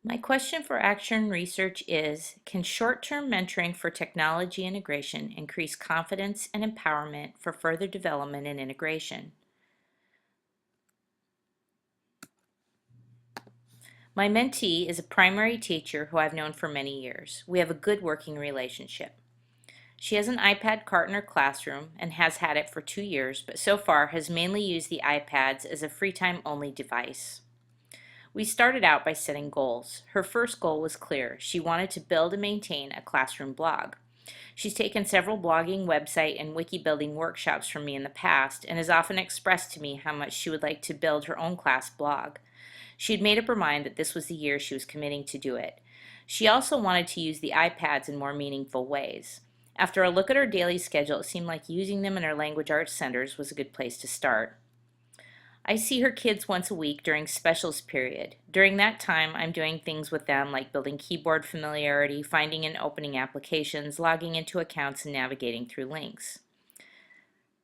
My question for Action Research is, can short-term mentoring for technology integration increase confidence and empowerment for further development and integration? My mentee is a primary teacher who I've known for many years. We have a good working relationship. She has an iPad cart in her classroom and has had it for 2 years, but so far has mainly used the iPads as a free time only device. We started out by setting goals. Her first goal was clear. She wanted to build and maintain a classroom blog. She's taken several blogging, website, and wiki building workshops from me in the past and has often expressed to me how much she would like to build her own class blog. She had made up her mind that this was the year she was committing to do it. She also wanted to use the iPads in more meaningful ways. After a look at her daily schedule, it seemed like using them in her language arts centers was a good place to start. I see her kids once a week during specials period. During that time, I'm doing things with them like building keyboard familiarity, finding and opening applications, logging into accounts, and navigating through links.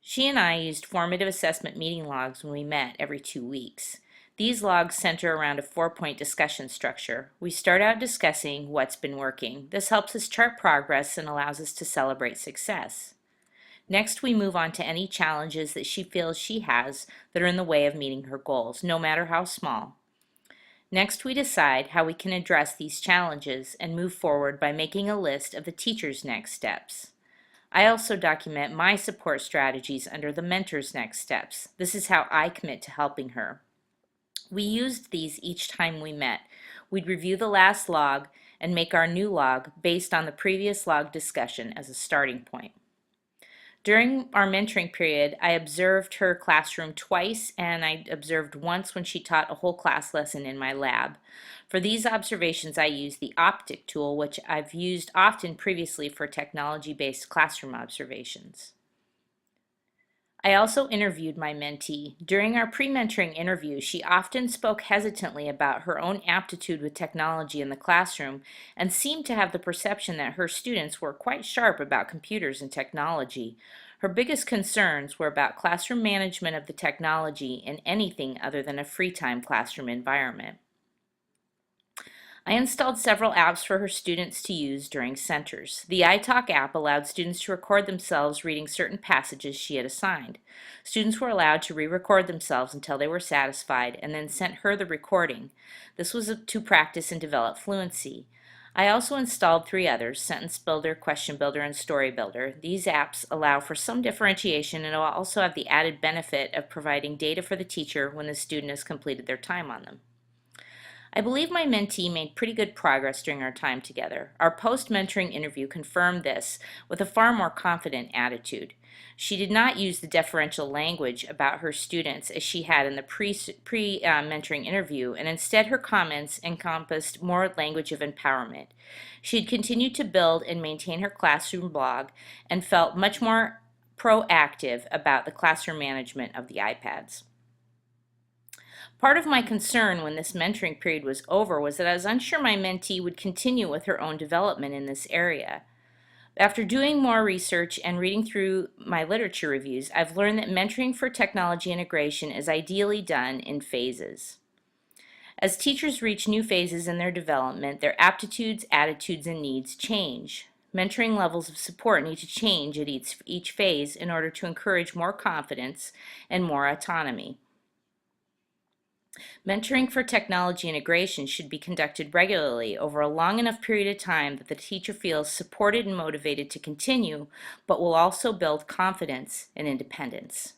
She and I used formative assessment meeting logs when we met every 2 weeks. These logs center around a 4-point discussion structure. We start out discussing what's been working. This helps us chart progress and allows us to celebrate success. Next, we move on to any challenges that she feels she has that are in the way of meeting her goals, no matter how small. Next, we decide how we can address these challenges and move forward by making a list of the teacher's next steps. I also document my support strategies under the mentor's next steps. This is how I commit to helping her. We used these each time we met. We'd review the last log and make our new log based on the previous log discussion as a starting point. During our mentoring period, I observed her classroom twice, and I observed once when she taught a whole class lesson in my lab. For these observations, I used the OPTIC tool, which I've used often previously for technology-based classroom observations. I also interviewed my mentee. During our pre-mentoring interview, she often spoke hesitantly about her own aptitude with technology in the classroom and seemed to have the perception that her students were quite sharp about computers and technology. Her biggest concerns were about classroom management of the technology in anything other than a free time classroom environment. I installed several apps for her students to use during centers. The iTalk app allowed students to record themselves reading certain passages she had assigned. Students were allowed to re-record themselves until they were satisfied and then sent her the recording. This was to practice and develop fluency. I also installed 3 others, Sentence Builder, Question Builder, and Story Builder. These apps allow for some differentiation and will also have the added benefit of providing data for the teacher when the student has completed their time on them. I believe my mentee made pretty good progress during our time together. Our post-mentoring interview confirmed this with a far more confident attitude. She did not use the deferential language about her students as she had in the pre-mentoring interview, and instead her comments encompassed more language of empowerment. She had continued to build and maintain her classroom blog and felt much more proactive about the classroom management of the iPads. Part of my concern when this mentoring period was over was that I was unsure my mentee would continue with her own development in this area. After doing more research and reading through my literature reviews, I've learned that mentoring for technology integration is ideally done in phases. As teachers reach new phases in their development, their aptitudes, attitudes, and needs change. Mentoring levels of support need to change at each phase in order to encourage more confidence and more autonomy. Mentoring for technology integration should be conducted regularly over a long enough period of time that the teacher feels supported and motivated to continue, but will also build confidence and independence.